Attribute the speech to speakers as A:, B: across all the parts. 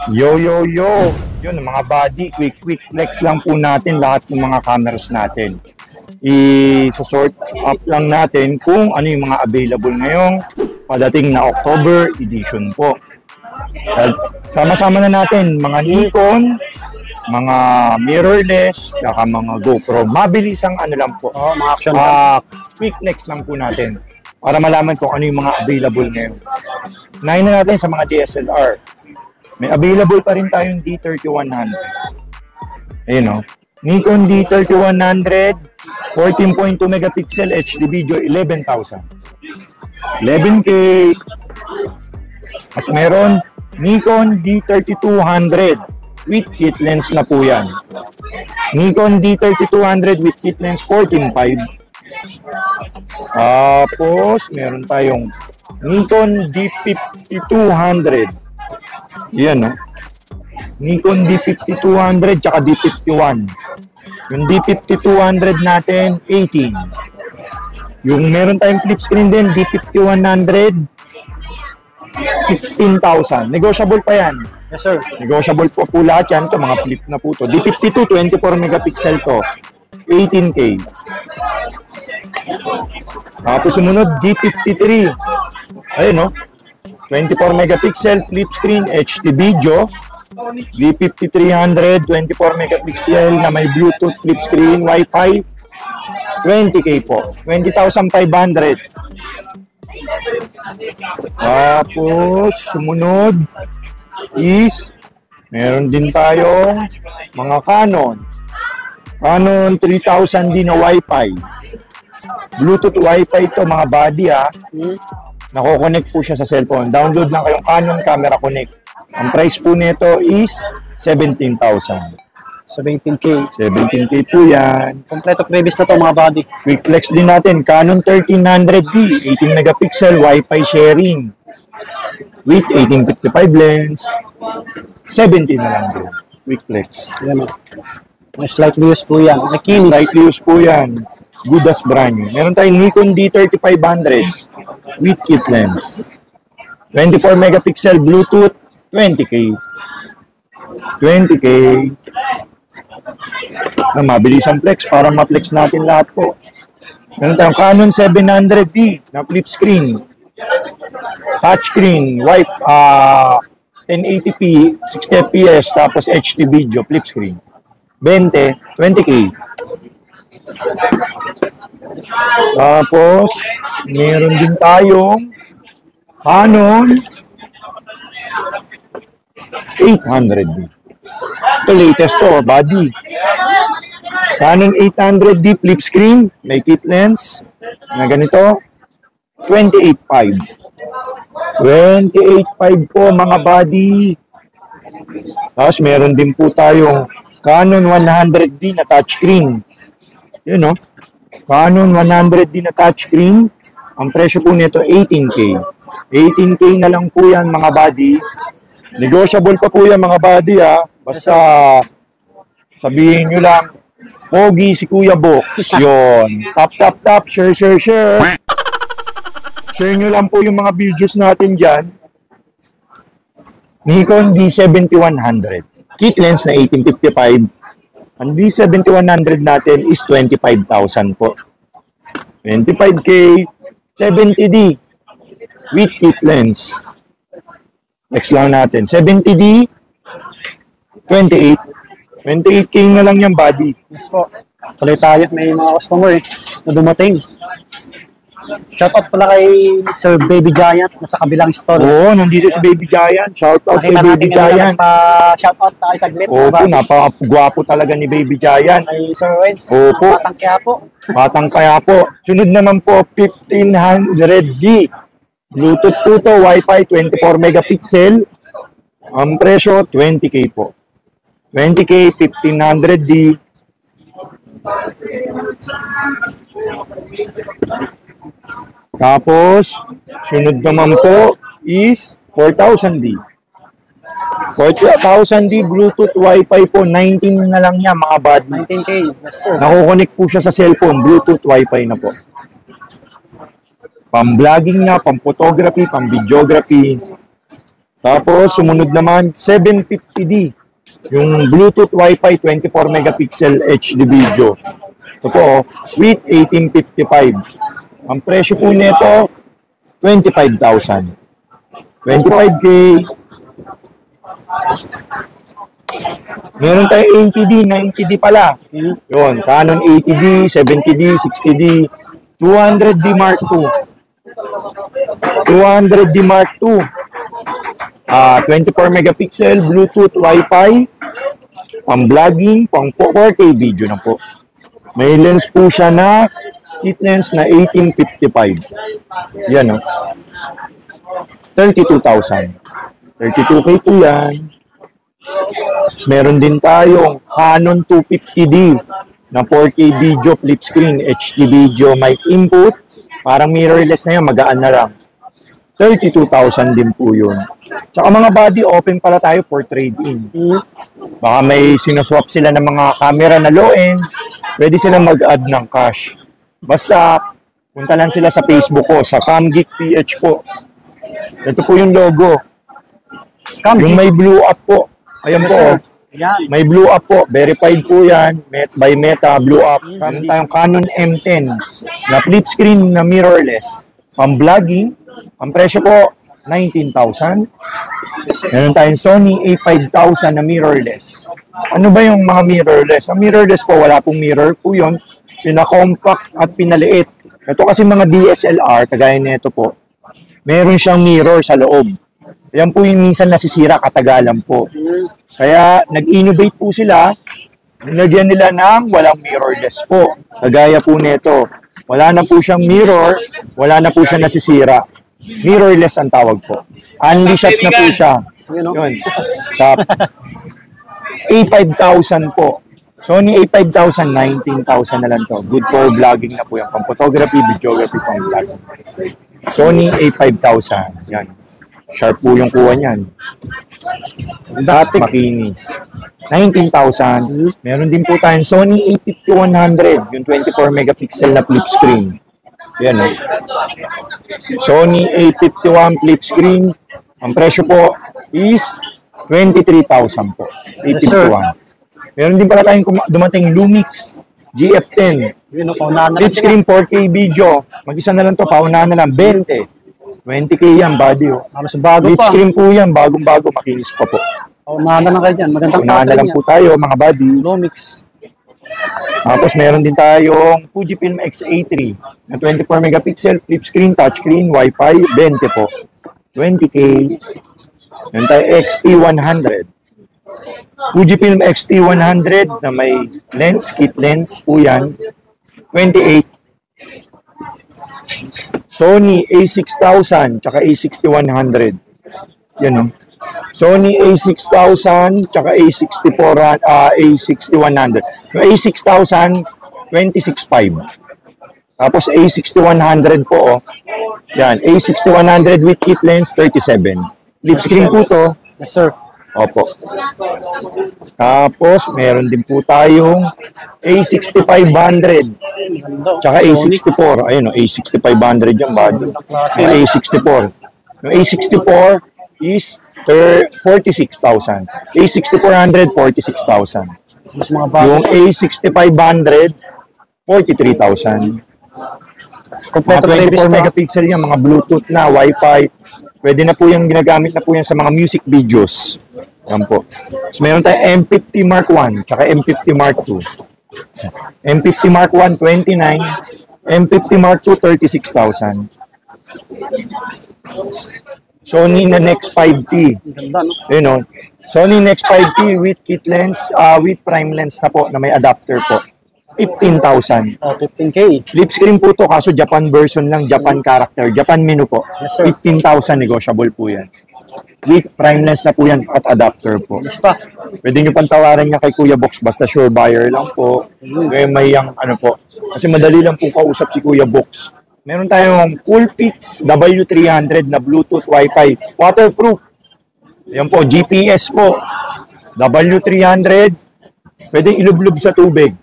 A: Yo, yo, yo! Yun, mga buddy, quick flex lang po natin lahat ng mga cameras natin. I-sort up lang natin kung ano yung mga available ngayong padating na October edition po. Sama-sama na natin mga Nikon, mga mirrorless, saka mga GoPro. Mabilis ang ano lang po.
B: Mga action
A: quick flex lang po natin para malaman kung ano yung mga available ngayon. Unahin na natin sa mga DSLR. May available pa rin tayong D3100. Ayun o. Nikon D3100, 14.2 megapixel HD video, 11,000. 11K. Mas meron, Nikon D3200 with kit lens na po yan. Nikon D3200 with kit lens, 14.5. Tapos, meron tayong Nikon D5200. Yan, no? Nikon D5200 tsaka D51. Yung D5200 natin, 18. Yung meron tayong flip screen din, D5100, 16,000. Negotiable pa yan.
B: Yes, sir.
A: Negotiable po lahat yan. Ito, mga flip na po to. D52, 24 megapixel to. 18K. Tapos sumunod, D53. Ayun, no? 24 megapixel flip screen HD video, D5300 24 megapixel na may Bluetooth flip screen, Wi-Fi, 20K po, 20,500. Tapos sumunod is meron din tayong mga Canon 3000 din na Wi-Fi, Bluetooth Wi-Fi to mga buddy Nako-connect po siya sa cellphone. Download lang kayong Canon Camera Connect. Ang price po nito is 17,000.
B: 17K.
A: 17K po yan.
B: Kompleto previous na to mga buddy.
A: Quick flex din natin. Canon 1300D, 18 megapixel, Wi-Fi sharing. With 1855 lens. 17 na lang din. Quick flex.
B: Yan o. May slightly used po yan. Nakinis.
A: Slightly used po yan. Good as brand new. Meron tayong Nikon D3500 with kit lens. 24 megapixel Bluetooth, 20K. 20K. Mabilis ang flex para ma-flex natin lahat po. Meron tayong Canon 700D na flip screen. Touchscreen, 1080p, 60 fps, tapos HD video, flip screen. 20K. Tapos, meron din tayong Canon 800D. Ito latest to, buddy. Canon 800D flip screen, may kit lens na ganito, 28.5. 28.5 po mga buddy. Tapos meron din po tayong Canon 100D na touchscreen. Yun, no? Canon 100D na touchscreen. Ang presyo po nito 18K. 18K na lang po yan mga buddy. Negotiable pa po yan mga buddy Basta sabihin nyo lang, pogi si Kuya Box. Yun. Tap. Share. Share nyo lang po yung mga videos natin dyan. Nikon D7100. Kit lens na 1855. Ang D7100 natin is 25,000 po. 25K, 70D with kit lens. Next lang natin. 70D, 28. 28K na lang yung body.
B: Yes po. Tuloy tayo at may mga customer na dumating. Shoutout pala kay Sir Baby Giant nasa kabilang store.
A: Oo, nandito si Baby Giant. Shoutout kay Baby Giant.
B: Shoutout tayo saglit.
A: Opo, napakagwapo talaga ni Baby Giant.
B: Kay Sir Wens.
A: Opo.
B: Batang kaya po.
A: Sunod naman po, 1500D. Bluetooth po to, Wi-Fi 24 megapixel. Ang presyo, 20K po. 20K, 1500D. Tapos, sunod naman po is 4,000D. 4,000D Bluetooth Wi-Fi po, 19 na lang yan mga buddy.
B: 19K, yes sir.
A: Nakukonek po siya sa cellphone, Bluetooth Wi-Fi na po. Pang-vlogging na, pang-photography, pang-videography. Tapos, sumunod naman, 750D. Yung Bluetooth Wi-Fi 24 megapixel HD video. Ito po, with 1855. Ang presyo po nito, 25,000. 25K. Meron tayong 80D, 90D pala. Yun, Canon 80D, 70D, 60D, 200D Mark II. 200D Mark II. 24 megapixel, Bluetooth, Wi-Fi, pang vlogging, pang 4K video na po. May lens po siya na kit lens na 1855. Yan o. 32,000. 32K po yan. Meron din tayong Canon 250D na 4K video, flip screen, HD video, mic input. Parang mirrorless na yan, magaan na lang. 32,000 din po yun. Tsaka mga body, open pala tayo for trade-in. Baka may sinuswap sila ng mga camera na low-end, pwede silang mag-add ng cash. Basta, punta lang sila sa Facebook ko, sa CamGeek PH po. Ito po yung logo. Yung may blue up po. Ayan po. May blue up po. Verified po yan. By Meta, blue up. Meron tayong Canon M10 na flip screen na mirrorless. Pang-vlogging. Ang presyo po, 19,000. Meron tayong Sony A5000 na mirrorless. Ano ba yung mga mirrorless? Ang mirrorless po, wala pong mirror po yun. Pina-compact at pinaliit. Ito kasi mga DSLR, kagaya nito po, meron siyang mirror sa loob. Yan po yung minsan nasisira, katagalan po. Kaya nag-innovate po sila, nilagyan nila ng walang mirrorless po. Kagaya po nito. Wala na po siyang mirror, wala na po siya nasisira. Mirrorless ang tawag po. Only shots na po siya. Yun. Sa A5000 po. Sony A5000, 19,000 na lang to. Good for vlogging na po yan. Pang photography, videography, pang vlogging. Sony A5000. Yan. Sharp po yung kuha niyan. At makinis. 19,000. Meron din po tayong Sony A5100. Yung 24 megapixel na flip screen. Yan o. Sony A51 flip screen. Ang presyo po is 23,000 po. A51. Meron din pala tayong dumating Lumix GF10. Flip screen 4K video. Mag-isa na lang to. Paunahan na lang. 20. 20K yan, body.
B: Halos bago
A: Flip
B: pa.
A: screen po yan. Bagong-bago. Makinis pa po.
B: Unahan na kayo dyan. Magandang
A: Unahan na lang po tayo, mga body.
B: Lumix.
A: Tapos meron din tayong Fujifilm X-A3 na 24 megapixel, flip screen, touchscreen, Wi-Fi, 20 po. 20K. Meron tayo XT100. Fujifilm XT100 na may lens, kit lens po yan. 28. Sony A6000 tsaka A6100. Yan o. Sony A6000 tsaka A6100. Yung A6000, 26.5. Tapos A6100 po, oh. Yan, A6100 with kit lens, 37. Flip screen po to.
B: Yes, sir.
A: Opo. Tapos, meron din po tayong A6500 tsaka A64. Ayun, oh, A6500 yung body. Yung A64. Yung A64 is 46,000. A6400, 46,000. Yung A6500, 43,000. Mga 24 megapixel yan, mga Bluetooth na, Wi-Fi. Pwede na po yung ginagamit na po yan sa mga music videos. Yan po. So, meron tayong M50 Mark I, tsaka M50 Mark II. M50 Mark I, 29. M50 Mark II, 36,000. Sony na Nex 5T. Yun o. Sony Nex 5T with kit lens, with prime lens na po, na may adapter po. 15,000.
B: Oh, 15K.
A: Flip screen po to, kaso Japan version lang, Japan character, Japan menu po.
B: Yes, sir.
A: 15,000 negotiable po yan. With prime lens na po yan at adapter po.
B: Basta.
A: Pwede nyo pantawaran niya kay Kuya Box, basta sure buyer lang po. Kaya may yung ano po. Kasi madali lang po kausap si Kuya Box. Meron tayong Coolpix W300 na Bluetooth Wi-Fi. Waterproof. Yan po, GPS po. W300. Pwede ilublob sa tubig.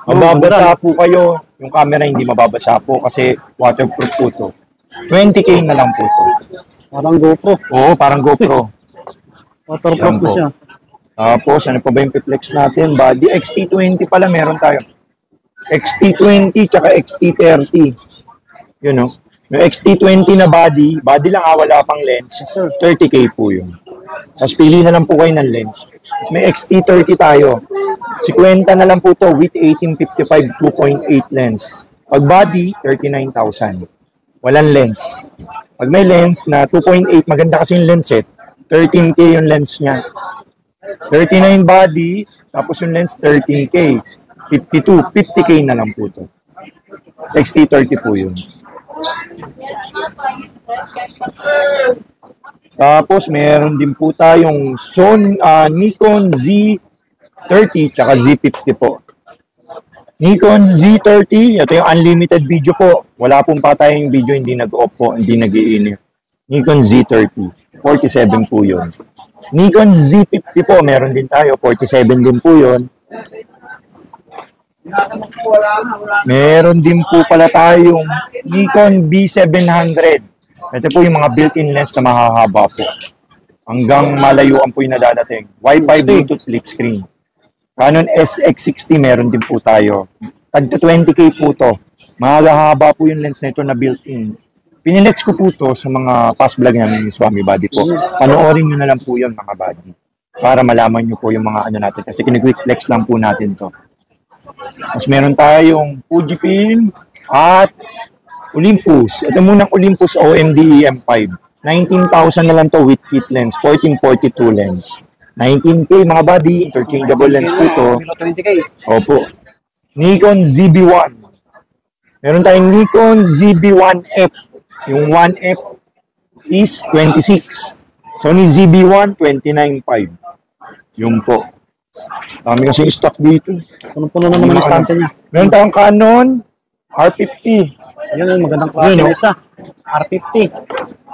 A: Mababasa po kayo. Yung camera hindi mababasa po kasi waterproof po to. 20K na lang po to.
B: Parang GoPro.
A: Oo, parang GoPro.
B: Waterproof
A: Yan
B: na
A: po.
B: siya.
A: Tapos, ano pa ba yung flex natin? Body, XT20 pala meron tayo. XT20 tsaka XT30. Yun, no? Yung XT20 na body lang wala pang lens.
B: Yes, sir.
A: 30K po yun. Tapos pili na lang po kayo ng lens. Tapos may XT30 tayo. 50 na lang po to with 1855 2.8 lens. Pag body, 39,000. Walang lens. Pag may lens na 2.8, maganda kasi yung lens 13K yung lens niya. 39 body, tapos yung lens 13K. 50K na lang po to. XT30 po yun. Tapos meron din po tayong Nikon Z30 tsaka Z50 po. Nikon Z30, ito yung unlimited video po. Wala pong patayang video, hindi nag-off po, hindi nag-i-inif. Nikon Z30, 47 po yun. Nikon Z50 po, meron din tayo, 47 din po yun. Meron din po pala tayong Nikon B700. Ito po yung mga built-in lens na mahahaba po. Hanggang malayuan po yung nadadating. Wi-Fi, Bluetooth, flip screen. Canon SX60 meron din po tayo. Tagto 20K po to. Mahahaba po yung lens na ito na built-in. Pinilex ko po to sa mga past vlog namin ni Swami Body po. Panoorin nyo na lang po yun mga body. Para malaman nyo po yung mga ano natin. Kasi kini-quick flex lang po natin to. Mas meron tayong Fujifilm at Olympus. Ito munang Olympus OMD EM5. 19,000 na lang to with kit lens. 1442 lens. 19K mga body. Interchangeable lens po to.
B: 20K.
A: Opo. Nikon ZB1. Meron tayong Nikon ZB1F. Yung 1F is 26. Sony ZB1, 29.5. Yung po. Dami kasi stock dito.
B: Punong-puno na naman yung stante niya.
A: Meron tayong Canon R50.
B: Yun yung magandang klase
A: Yun, no?
B: isa. R50.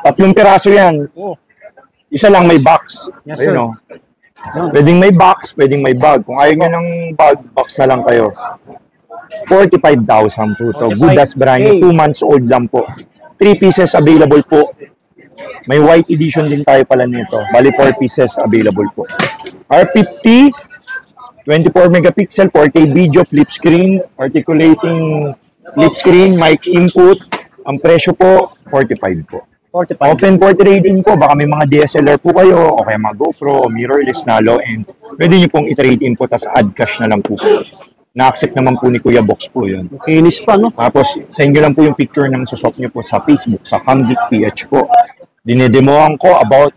A: 3 piraso yan.
B: Oh.
A: Isa lang may box.
B: Yes, sir.
A: Ayun, no?
B: Yun.
A: Pwedeng may box, pwedeng may bag. Kung ayaw nyo ng bag, box na lang kayo. 45,000 po to. Good as brand new. 2 months old lang po. 3 pieces available po. May white edition din tayo pala nito. Bali 4 pieces available po. R50, 24 megapixel, 4K video, flip screen, articulating flip screen, mic input. Ang presyo po, 45 po.
B: 45.
A: Open for trading po. Baka may mga DSLR po kayo, o kaya mga GoPro, o mirrorless na low end. Pwede nyo pong i-trade in po, tas add cash na lang po. Na-accept naman po ni Kuya Box po yun.
B: Kinis pa, no?
A: Tapos, send nyo lang po yung picture ng susop nyo po sa Facebook, sa Camgeek PH po. Dinedemoan ko about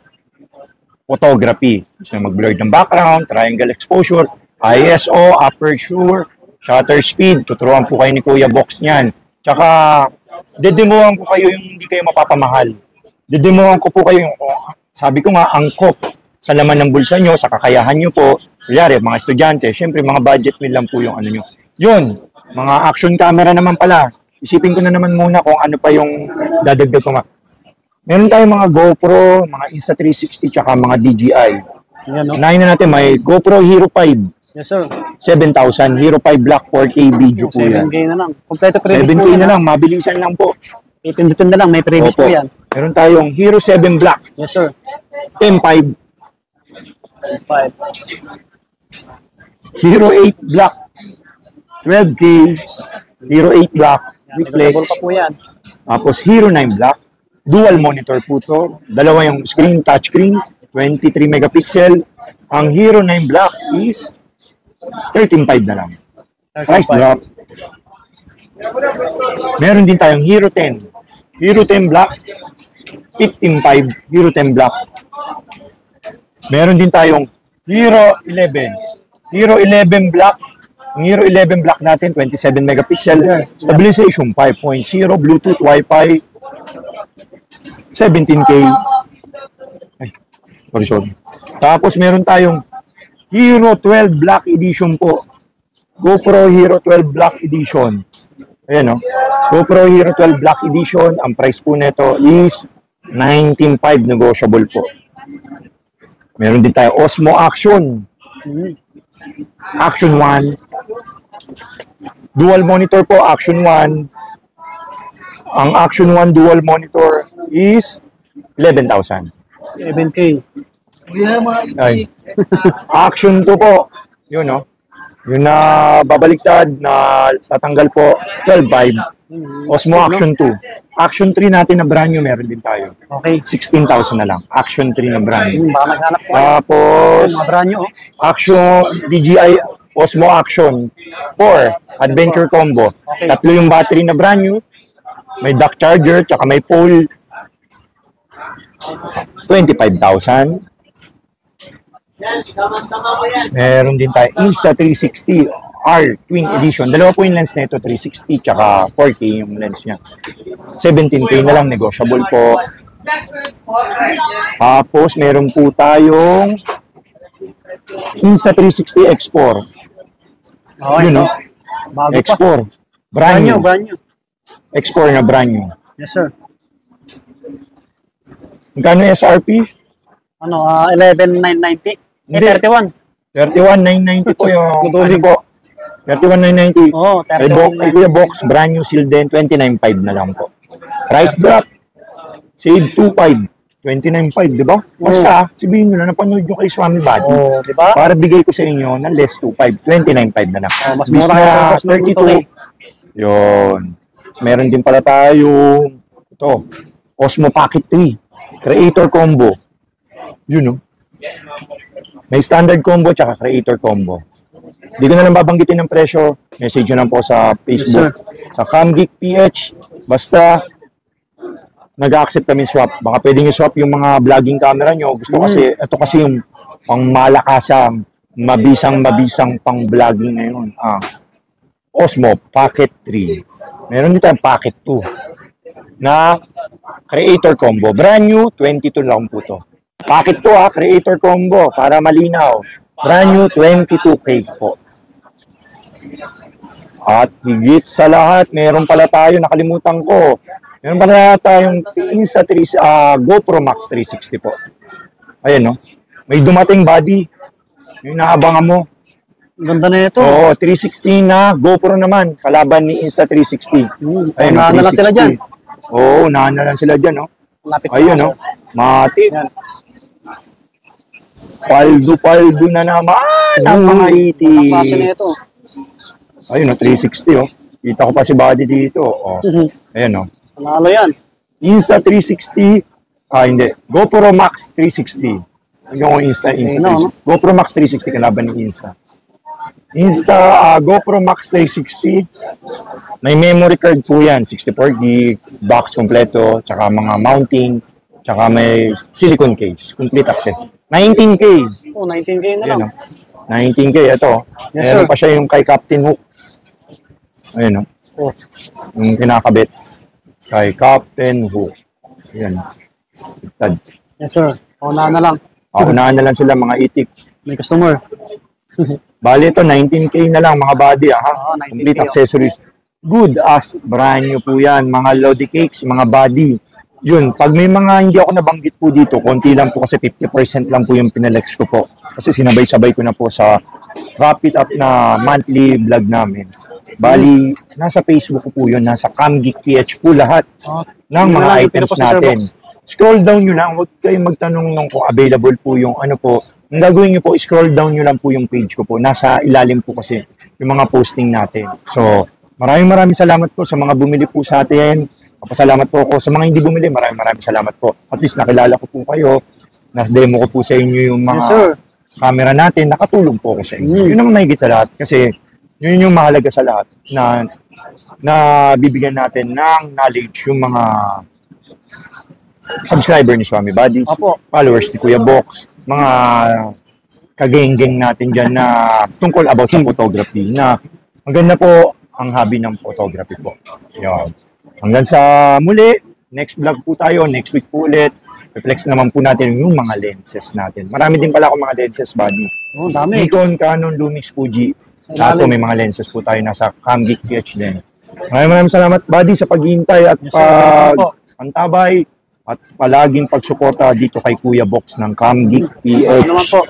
A: photography. Gusto nyo mag-blur ng background, triangle exposure, ISO, aperture, shutter speed. Tuturuan po kayo ni Kuya Box niyan. Tsaka, dedemoan ko kayo yung hindi kayo mapapamahal. Dedemoan ko po kayo yung, sabi ko nga, angkop sa laman ng bulsa nyo, sa kakayahan nyo po. Kunyari, mga estudyante, syempre mga budget meal lang po yung ano nyo. Yun, mga action camera naman pala. Isipin ko na naman muna kung ano pa yung dadagdag ko nga. Meron tayong mga GoPro, mga Insta360, tsaka mga DJI.
B: Yan, no?
A: Unahin na natin, may GoPro Hero 5.
B: Yes, sir.
A: 7,000. Hero 5 Black 4K video po yan.
B: 7K na lang. Kompleto previous
A: 7K na lang, mabilisan lang po.
B: Ipindutin na lang. May previous po
A: Opo.
B: yan.
A: Meron tayong Hero 7 Black,
B: Yes, sir.
A: 10.5.
B: 5.
A: Hero 8 Black, 12K. Hero 8 Black, reflex.
B: Negotiable pa po yan.
A: Tapos Hero 9 Black, dual monitor po to. Dalawa yung screen, touchscreen, 23 megapixel. Ang Hero 9 Black is 13.5 na lang. Price drop. Meron din tayong Hero 10. Hero 10 Black, 15.5. Hero 10 Black. Meron din tayong Hero 11. Hero 11 Black. Ang Hero 11 Black natin, 27 megapixel. Stabilization 5.0. Bluetooth, Wi-Fi. 17K. Ay, sorry. Tapos meron tayong Hero 12 Black Edition po. GoPro Hero 12 Black Edition. Ayan, no? GoPro Hero 12 Black Edition. Ang price po nito is 19.5 negotiable po. Meron din tayo Osmo Action. Action 1. Dual monitor po, Action 1. Ang Action 1 dual monitor is 11,000.
B: 7K.
A: Ay. Action 2 po. Yun, no? Yung na babaliktad na tatanggal po, 12,500. Osmo Action 2. Action 3 natin na brand new, meron din tayo.
B: Okay.
A: 16,000 na lang. Action 3 na brand new.
B: Baka naghanap ko.
A: Tapos,
B: Mga brand new.
A: Action DJI Osmo Action 4 Adventure Combo.
B: Okay.
A: Tatlo yung battery na brand new. May dock charger, tsaka may pole. 25,000. Meron din tayo Insta360 R Twin Edition. Dalawa po yung lens na ito, 360 tsaka 4K yung lens niya. 17K na lang, negotiable po. Tapos meron po tayong Insta360 X4.
B: Okay.
A: Yun, no?
B: Bago pa.
A: X4. Brand
B: Brand new,
A: new.
B: brand new.
A: X4 na brand new.
B: Yes, sir.
A: Magkano yung SRP?
B: Ano, 11,990.
A: Hindi.
B: 31.
A: 31,990 po yung ano po. 31,990.
B: Oo,
A: Kay
B: 31,990.
A: Kuya Box, brand new seal din, 29,500 na lang po. Price drop. Save 2,500. 29,500, di ba? Basta, sabihin nyo na, napanood nyo kay Swami Buddy.
B: Oo, di ba?
A: Para bigay ko sa inyo ng less 2,500. 29,500 na lang.
B: Mas
A: Bis
B: mura
A: na
B: kaya sa
A: 32. Yun. Meron din pala tayong ito, Osmo Pocket 3. Creator Combo. Yun, no? May standard combo tsaka creator combo. Hindi ko na lang babanggitin ng presyo. Message nyo lang po sa Facebook.
B: Yes,
A: Sa CamGeek PH. Basta nag-accept kami swap. Baka pwede nyo swap yung mga vlogging camera nyo. Gusto kasi, ito kasi yung pang malakasang, mabisang pang vlogging ngayon. Osmo Pocket 3. Meron din tayong Pocket 2 na creator combo. Brand new, 22 lang po to. Pocket 2 creator combo para malinaw. Brand new, 22K po. At higit sa lahat, meron pala tayo, nakalimutan ko. Meron pala tayong GoPro Max 360 po. Ayan, no? May dumating body. Yung naabangan mo.
B: Ganda na ito.
A: Oo, 360 na GoPro naman. Kalaban ni Insta360. Ayun,
B: Unahan na lang sila dyan.
A: Oo, unahan na lang sila dyan, no?
B: Lapit na
A: Ayun,
B: ako,
A: no?
B: sir.
A: Mati.
B: Yan.
A: Paldo na naman ang mga iti.
B: Ang klase na ito.
A: Ayun, no? 360, oh. Kita ko pa si Buddy dito. Oh. Ayun, no?
B: Panalo yan.
A: Insta360. Hindi. GoPro Max 360. Yung Insta.
B: no?
A: GoPro Max 360 kalaban ni Insta. GoPro Max 360. May memory card po yan. 64 gig, box kompleto, tsaka mga mounting, tsaka may silicone case. Complete access. 19K.
B: Oh, 19K na lang.
A: Ayan, no? 19K. Ito.
B: Yes,
A: Meron
B: sir.
A: pa siya yung kay Captain Hook. Ayun, no?
B: Oh.
A: Yung kinakabit. Kay Captain Hook. Ayan. Tad.
B: Yes, sir. Unahan na lang.
A: Unahan na lang sila mga itik.
B: May customer.
A: Bali ito, 19K na lang mga body.
B: 19K,
A: Complete accessories. Good as brand new po yan. Mga Lodi Cakes, mga body. Yun, pag may mga hindi ako nabanggit po dito, konti lang po kasi 50% lang po yung pinalex ko po. Kasi sinabay-sabay ko na po sa wrap it up na monthly vlog namin. Bali, nasa Facebook ko po yun, nasa CamGeek PH po lahat ng mga items natin. Scroll down nyo lang, huwag kayong magtanong nung kung available po yung ano po. Ang gagawin nyo po, scroll down nyo lang po yung page ko po. Nasa ilalim po kasi yung mga posting natin. So, maraming salamat po sa mga bumili po sa atin. Papasalamat po ako sa mga hindi bumili. Maraming salamat po. At least nakilala ko po kayo. Na-demo ko po sa inyo yung mga camera natin. Nakatulong po ako sa inyo. Yun ang mahigit sa lahat. Kasi yun yung mahalaga sa lahat na bibigyan natin ng knowledge yung mga subscriber ni Swami Buddies, followers ni Kuya Box, mga kageng-geng natin dyan na tungkol about sa photography na maganda po ang hobby ng photography po. Yun. Hanggang sa muli, next vlog po tayo, next week po ulit. Reflex naman po natin yung mga lenses natin. Marami din pala akong mga lenses, buddy.
B: Oh, dami.
A: Nikon, Canon, Lumix, Fuji. Lahat po may mga lenses po tayo nasa CamGeek PH din. Maraming salamat, buddy, sa paghihintay at pagpantabay at palaging pagsuporta dito kay Kuya Box ng CamGeek PH.
B: Naman po.